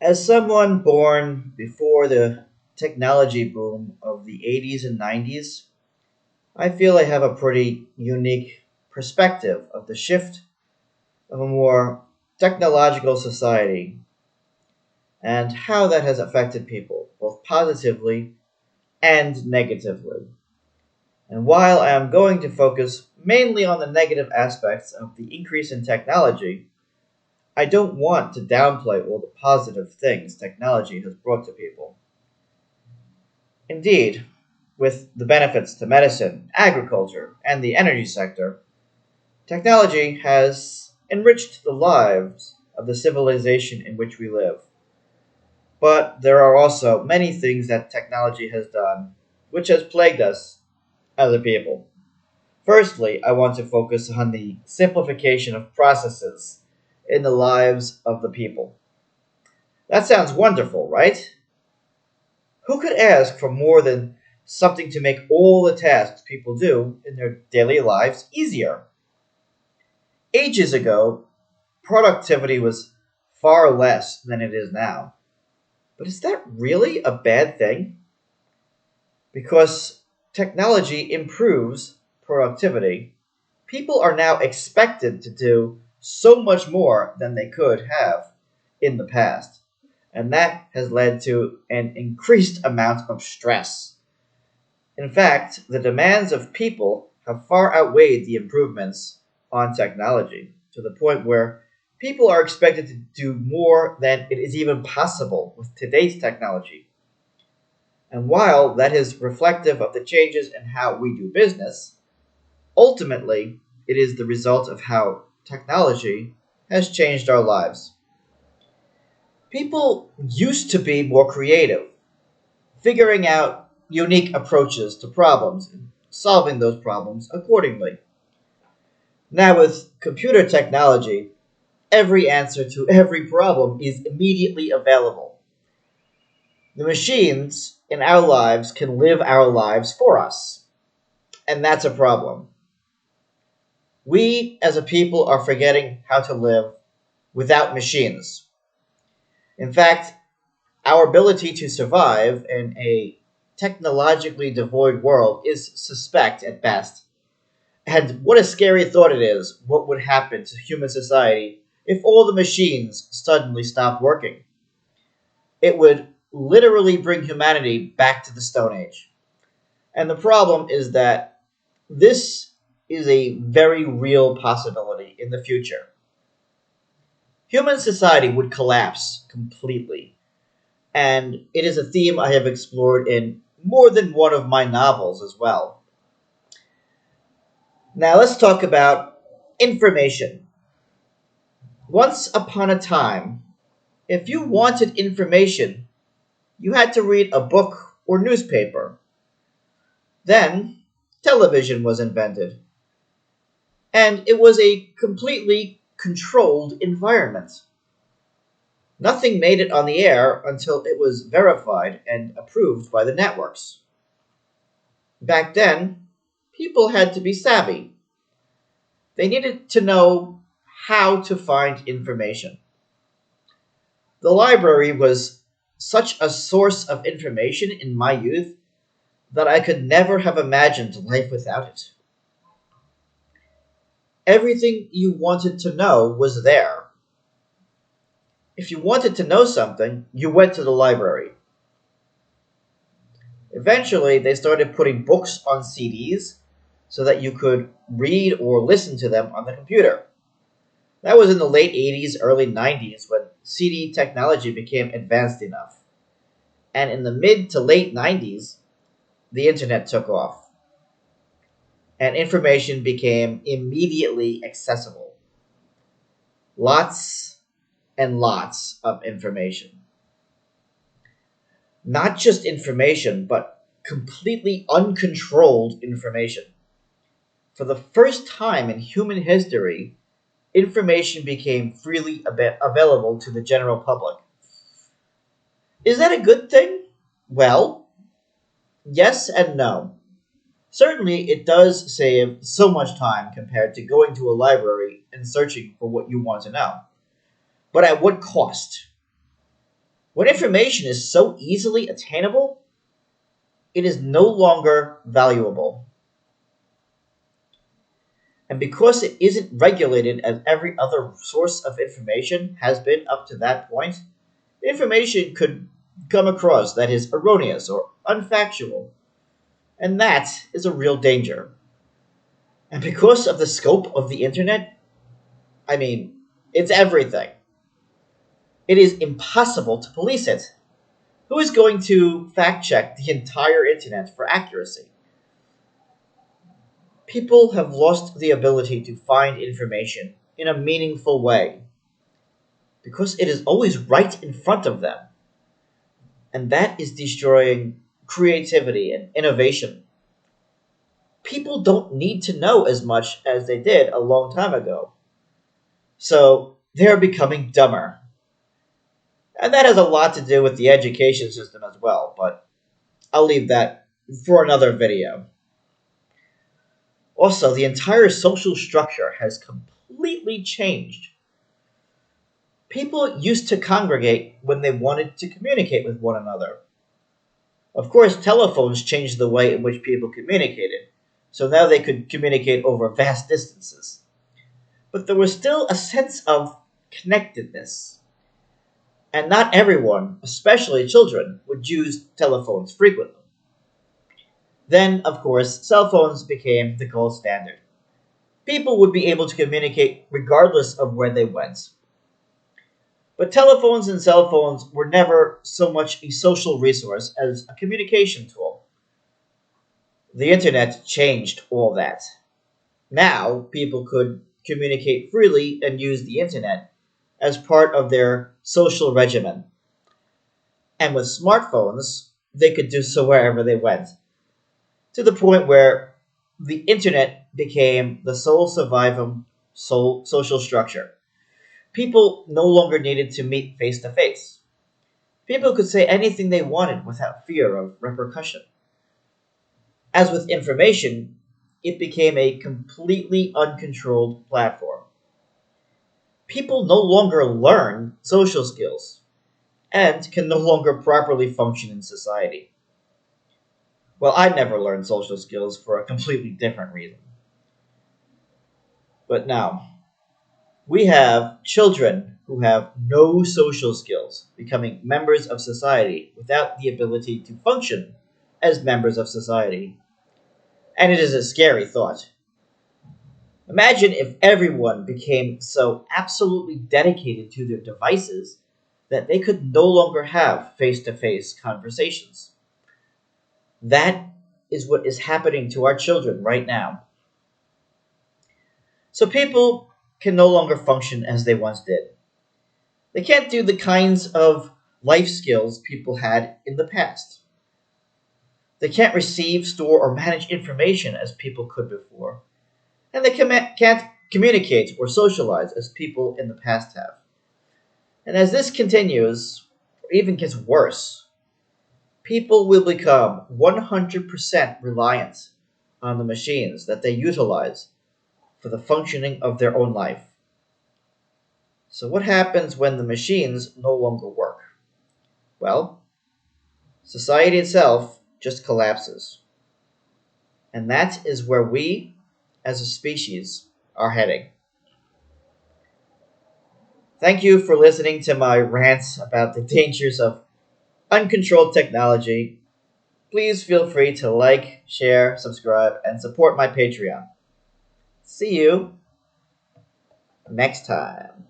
As someone born before the technology boom of the 80s and 90s, I feel I have a pretty unique perspective of the shift of a more technological society and how that has affected people, both positively and negatively. And while I am going to focus mainly on the negative aspects of the increase in technology, I don't want to downplay all the positive things technology has brought to people. Indeed, with the benefits to medicine, agriculture, and the energy sector, technology has enriched the lives of the civilization in which we live. But there are also many things that technology has done which has plagued us as a people. Firstly, I want to focus on the simplification of processes in the lives of the people. That sounds wonderful, right? Who could ask for more than something to make all the tasks people do in their daily lives easier? Ages ago, productivity was far less than it is now. But is that really a bad thing? Because technology improves productivity, people are now expected to do so much more than they could have in the past. And that has led to an increased amount of stress. In fact, the demands of people have far outweighed the improvements on technology to the point where people are expected to do more than it is even possible with today's technology. And while that is reflective of the changes in how we do business, ultimately it is the result of how technology has changed our lives. People used to be more creative, figuring out unique approaches to problems and solving those problems accordingly. Now, with computer technology, every answer to every problem is immediately available. The machines in our lives can live our lives for us, and that's a problem. We as a people are forgetting how to live without machines. In fact, our ability to survive in a technologically devoid world is suspect at best. And what a scary thought it is what would happen to human society if all the machines suddenly stopped working. It would literally bring humanity back to the Stone Age. And the problem is that this is a very real possibility in the future. Human society would collapse completely, and it is a theme I have explored in more than one of my novels as well. Now let's talk about information. Once upon a time, if you wanted information, you had to read a book or newspaper. Then, television was invented, and it was a completely controlled environment. Nothing made it on the air until it was verified and approved by the networks. Back then, people had to be savvy. They needed to know how to find information. The library was such a source of information in my youth that I could never have imagined life without it. Everything you wanted to know was there. If you wanted to know something, you went to the library. Eventually, they started putting books on CDs so that you could read or listen to them on the computer. That was in the late 80s, early 90s when CD technology became advanced enough. And in the mid to late 90s, the internet took off and information became immediately accessible. Lots and lots of information. Not just information, but completely uncontrolled information. For the first time in human history, information became freely available to the general public. Is that a good thing? Well, yes and no. Certainly, it does save so much time compared to going to a library and searching for what you want to know. But at what cost? When information is so easily attainable, it is no longer valuable. And because it isn't regulated as every other source of information has been up to that point, the information could come across that is erroneous or unfactual. And that is a real danger. And because of the scope of the internet, I mean, it's everything. It is impossible to police it. Who is going to fact check the entire internet for accuracy? People have lost the ability to find information in a meaningful way because it is always right in front of them, and that is destroying creativity and innovation. People don't need to know as much as they did a long time ago, so they're becoming dumber. And that has a lot to do with the education system as well, but I'll leave that for another video. Also, the entire social structure has completely changed. People used to congregate when they wanted to communicate with one another. Of course, telephones changed the way in which people communicated, so now they could communicate over vast distances. But there was still a sense of connectedness. And not everyone, especially children, would use telephones frequently. Then, of course, cell phones became the gold standard. People would be able to communicate regardless of where they went. But telephones and cell phones were never so much a social resource as a communication tool. The internet changed all that. Now, people could communicate freely and use the internet as part of their social regimen. And with smartphones, they could do so wherever they went, to the point where the internet became the sole surviving social structure. People no longer needed to meet face to face. People could say anything they wanted without fear of repercussion. As with information, it became a completely uncontrolled platform. People no longer learn social skills and can no longer properly function in society. Well, I never learned social skills for a completely different reason. But now, we have children who have no social skills becoming members of society without the ability to function as members of society. And it is a scary thought. Imagine if everyone became so absolutely dedicated to their devices that they could no longer have face to face conversations. That is what is happening to our children right now. So people can no longer function as they once did. They can't do the kinds of life skills people had in the past. They can't receive, store, or manage information as people could before. And they can't communicate or socialize as people in the past have. And as this continues, or even gets worse, people will become 100% reliant on the machines that they utilize for the functioning of their own life. So, what happens when the machines no longer work? Well, society itself just collapses. And that is where we, as a species, are heading. Thank you for listening to my rants about the dangers of uncontrolled technology. Please feel free to like, share, subscribe, and support my Patreon. See you next time.